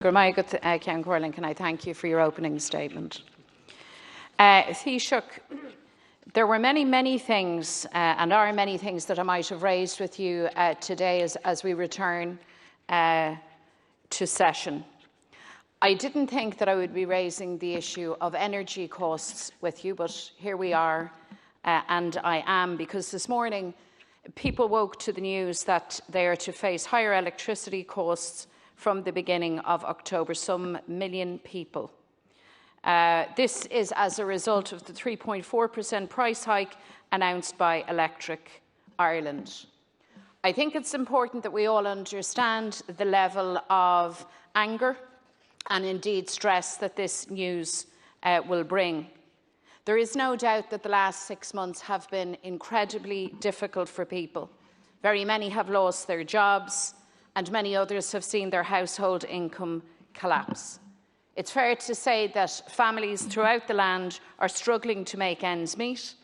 Can I thank you for your opening statement? Taoiseach, there were many things, and are many things that I might have raised with you today as we return to session. I didn't think that I would be raising the issue of energy costs with you, but here we are, and I am, because this morning people woke to the news that they are to face higher electricity costs from the beginning of October, some million people. This is as a result of the 3.4% price hike announced by Electric Ireland. I think it's important that we all understand the level of anger and indeed stress that this news will bring. There is no doubt that the last 6 months have been incredibly difficult for people. Very many have lost their jobs, and many others have seen their household income collapse. It's fair to say that families throughout the land are struggling to make ends meet,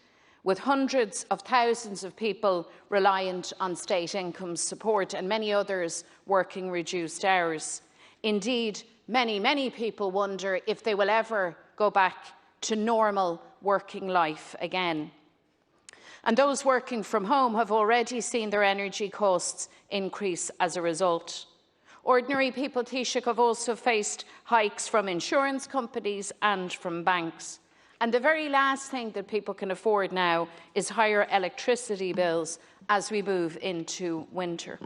with hundreds of thousands of people reliant on state income support and many others working reduced hours. Indeed, many people wonder if they will ever go back to normal working life again. And those working from home have already seen their energy costs increase as a result. Ordinary people, Taoiseach, have also faced hikes from insurance companies and from banks. And the very last thing that people can afford now is higher electricity bills as we move into winter.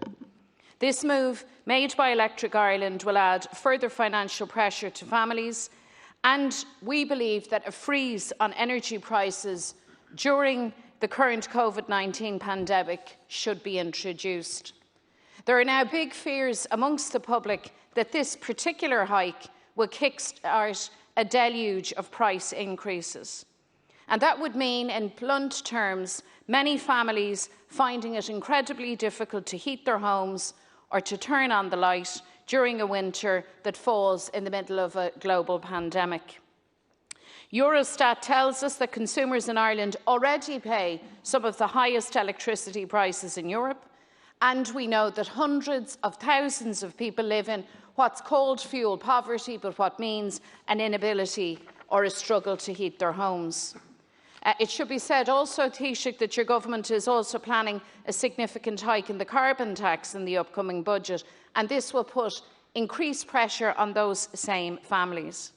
This move, made by Electric Ireland, will add further financial pressure to families, and we believe that a freeze on energy prices during the current COVID-19 pandemic should be introduced. There are now big fears amongst the public that this particular hike will kickstart a deluge of price increases. And that would mean, in blunt terms, many families finding it incredibly difficult to heat their homes or to turn on the light during a winter that falls in the middle of a global pandemic. Eurostat tells us that consumers in Ireland already pay some of the highest electricity prices in Europe, and we know that hundreds of thousands of people live in what's called fuel poverty, but what means an inability or a struggle to heat their homes. It should be said also, Taoiseach, that your government is also planning a significant hike in the carbon tax in the upcoming budget, and this will put increased pressure on those same families.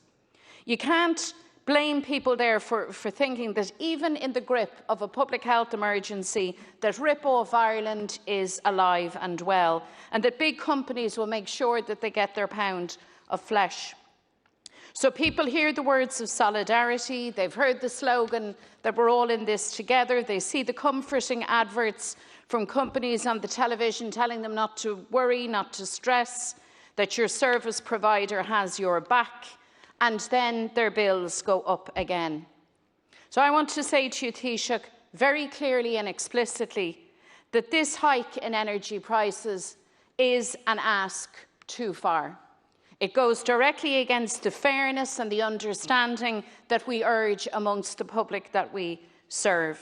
You can't blame people there for thinking that even in the grip of a public health emergency, that rip-off Ireland is alive and well, and that big companies will make sure that they get their pound of flesh. So people hear the words of solidarity, they've heard the slogan that we're all in this together, they see the comforting adverts from companies on the television telling them not to worry, not to stress, that your service provider has your back, and then their bills go up again. So I want to say to you, Taoiseach, very clearly and explicitly that this hike in energy prices is an ask too far. It goes directly against the fairness and the understanding that we urge amongst the public that we serve.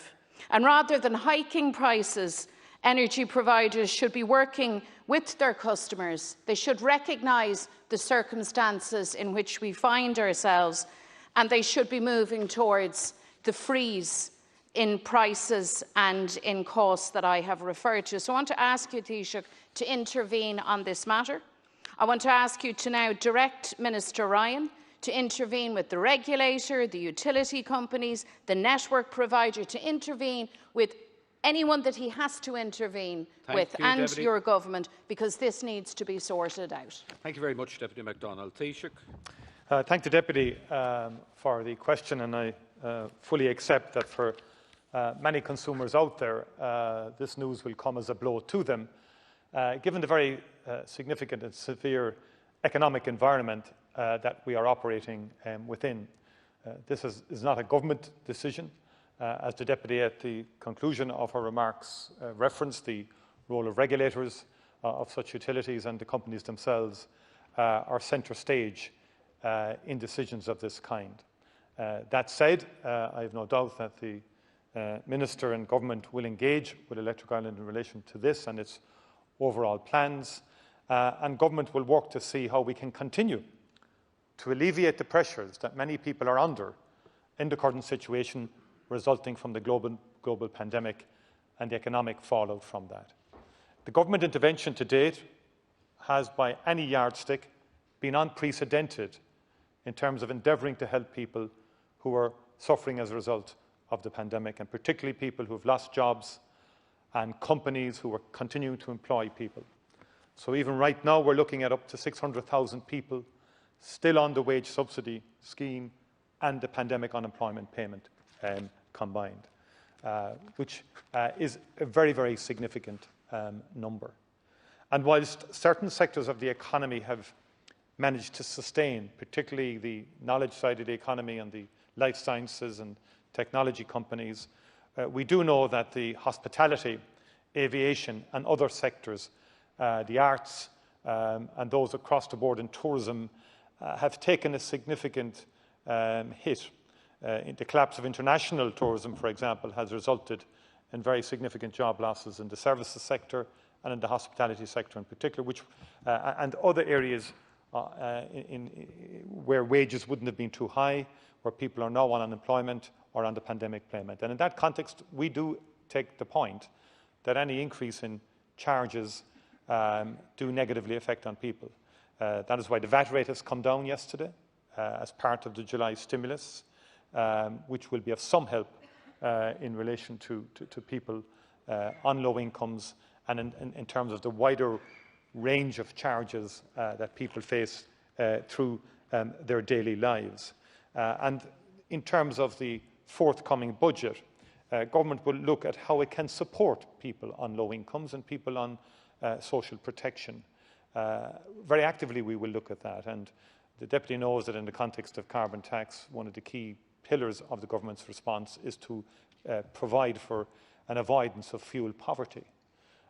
And rather than hiking prices, energy providers should be working with their customers. They should recognise the circumstances in which we find ourselves, and they should be moving towards the freeze in prices and in costs that I have referred to. So I want to ask you, Taoiseach, to intervene on this matter. I want to ask you to now direct Minister Ryan to intervene with the regulator, the utility companies, the network provider, to intervene with anyone that he has to intervene with, and Deputy. Your government, because this needs to be sorted out. Thank you very much, Deputy McDonald. Taoiseach. Thank the Deputy for the question, and I fully accept that for many consumers out there, this news will come as a blow to them, given the very significant and severe economic environment that we are operating within. This is not a government decision. As the Deputy at the conclusion of her remarks referenced, the role of regulators of such utilities and the companies themselves are centre stage in decisions of this kind. That said, I have no doubt that the Minister and Government will engage with Electric Ireland in relation to this and its overall plans. and government will work to see how we can continue to alleviate the pressures that many people are under in the current situation resulting from the global pandemic and the economic fallout from that. The government intervention to date has, by any yardstick, been unprecedented in terms of endeavouring to help people who are suffering as a result of the pandemic, and particularly people who have lost jobs and companies who are continuing to employ people. So even right now, we're looking at up to 600,000 people still on the wage subsidy scheme and the pandemic unemployment payment combined, which is a very, very significant number. And whilst certain sectors of the economy have managed to sustain, particularly the knowledge side of the economy and the life sciences and technology companies, we do know that the hospitality, aviation and other sectors, the arts and those across the board in tourism, have taken a significant hit. The collapse of international tourism, for example, has resulted in very significant job losses in the services sector and in the hospitality sector in particular, which, and other areas where wages wouldn't have been too high, where people are now on unemployment or on the pandemic payment. And in that context, we do take the point that any increase in charges do negatively affect on people. That is why the VAT rate has come down yesterday as part of the July stimulus, which will be of some help in relation to people on low incomes and in terms of the wider range of charges that people face through their daily lives. And in terms of the forthcoming budget, government will look at how it can support people on low incomes and people on social protection. Very actively we will look at that, and the Deputy knows that in the context of carbon tax, one of the key pillars of the government's response is to provide for an avoidance of fuel poverty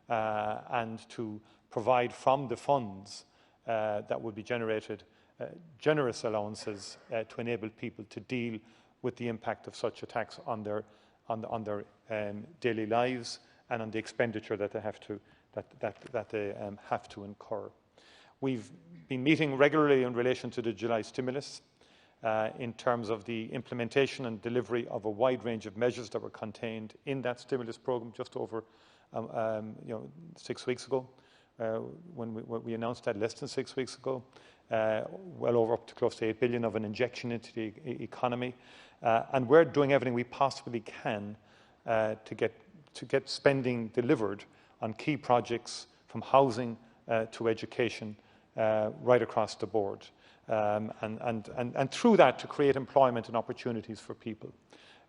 and to provide from the funds that will be generated generous allowances to enable people to deal with the impact of such a tax on their daily lives and on the expenditure that they have to incur. We've been meeting regularly in relation to the July stimulus in terms of the implementation and delivery of a wide range of measures that were contained in that stimulus programme just over 6 weeks ago, when we announced that less than 6 weeks ago, well over up to close to 8 billion of an injection into the economy. And we're doing everything we possibly can to get spending delivered on key projects from housing to education right across the board. And through that to create employment and opportunities for people.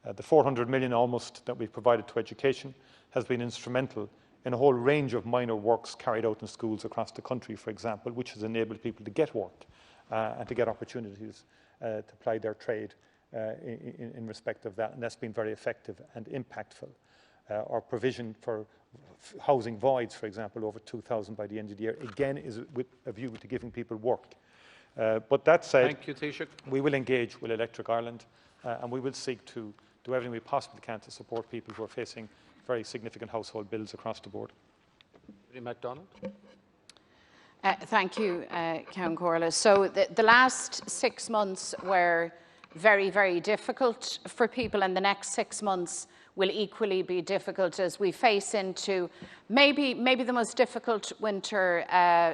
The 400 million almost that we've provided to education has been instrumental in a whole range of minor works carried out in schools across the country, for example, which has enabled people to get work and to get opportunities to ply their trade in respect of that. And that's been very effective and impactful. Our provision for housing voids, for example, over 2,000 by the end of the year, again, is with a view to giving people work. But that said, thank you, Taoiseach. We will engage with Electric Ireland and we will seek to do everything we possibly can to support people who are facing very significant household bills across the board. Mary McDonald. Thank you, Count Corley. So the last 6 months were very, very difficult for people, and the next 6 months will equally be difficult as we face into maybe the most difficult winter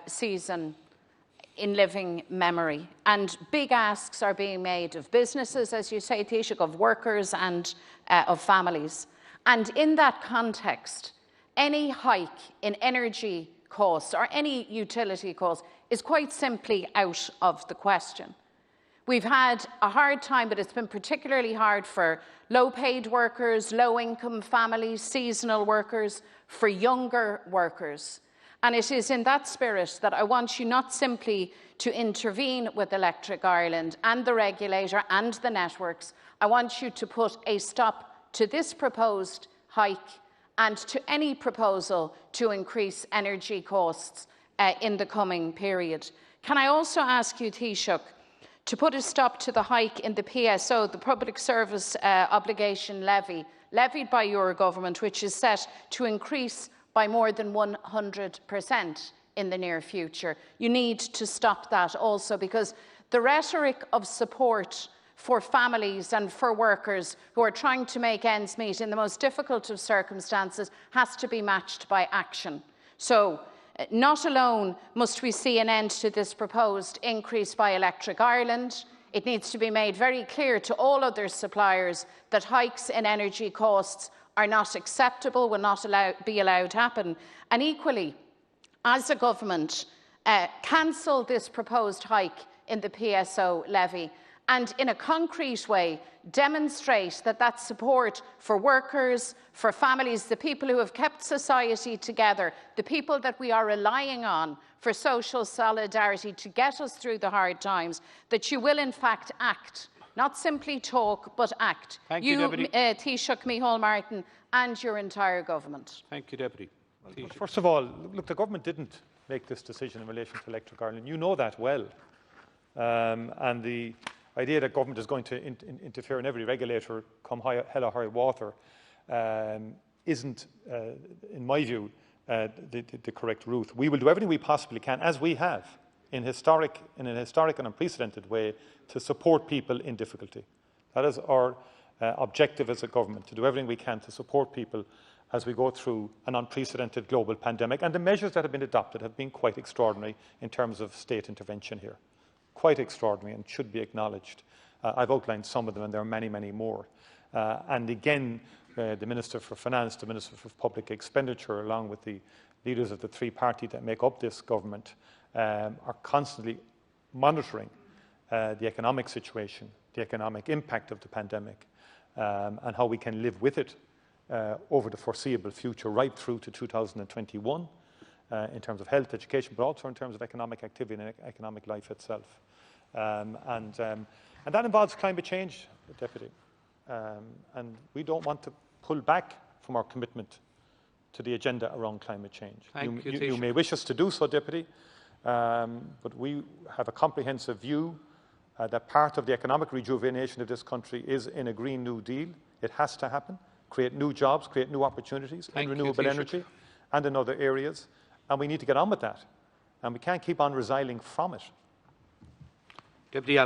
season in living memory. And big asks are being made of businesses, as you say, Taoiseach, of workers and of families. And in that context, any hike in energy costs or any utility costs is quite simply out of the question. We've had a hard time, but it's been particularly hard for low-paid workers, low-income families, seasonal workers, for younger workers. And it is in that spirit that I want you not simply to intervene with Electric Ireland and the regulator and the networks. I want you to put a stop to this proposed hike and to any proposal to increase energy costs in the coming period. Can I also ask you, Taoiseach, to put a stop to the hike in the PSO, the Public Service Obligation Levy, levied by your government, which is set to increase by more than 100% in the near future. You need to stop that also, because the rhetoric of support for families and for workers who are trying to make ends meet in the most difficult of circumstances has to be matched by action. So, not alone must we see an end to this proposed increase by Electric Ireland, it needs to be made very clear to all other suppliers that hikes in energy costs are not acceptable, will not be allowed to happen. And equally, as a government, cancel this proposed hike in the PSO levy and in a concrete way demonstrate that that support for workers, for families, the people who have kept society together, the people that we are relying on for social solidarity to get us through the hard times, that you will in fact act, not simply talk, but act. Thank you, Deputy. Taoiseach Micheál Martin and your entire government. Thank you, Deputy. Well, first of all, look, the government didn't make this decision in relation to Electric Ireland. You know that well. And the idea that government is going to interfere in every regulator come hell or high water isn't, in my view, the correct route. We will do everything we possibly can, as we have, in an historic and unprecedented way, to support people in difficulty. That is our objective as a government, to do everything we can to support people as we go through an unprecedented global pandemic. And the measures that have been adopted have been quite extraordinary in terms of state intervention here. Quite extraordinary and should be acknowledged. I've outlined some of them, and there are many, many more. And again, the Minister for Finance, the Minister for Public Expenditure, along with the leaders of the three parties that make up this government, are constantly monitoring the economic situation, the economic impact of the pandemic, and how we can live with it over the foreseeable future, right through to 2021, in terms of health, education, but also in terms of economic activity and economic life itself. And that involves climate change, Deputy. And we don't want to pull back from our commitment to the agenda around climate change. You may wish us to do so, Deputy, but we have a comprehensive view that part of the economic rejuvenation of this country is in a Green New Deal. It has to happen. Create new jobs, create new opportunities in renewable energy and in other areas. And we need to get on with that. And we can't keep on resiling from it. Deputy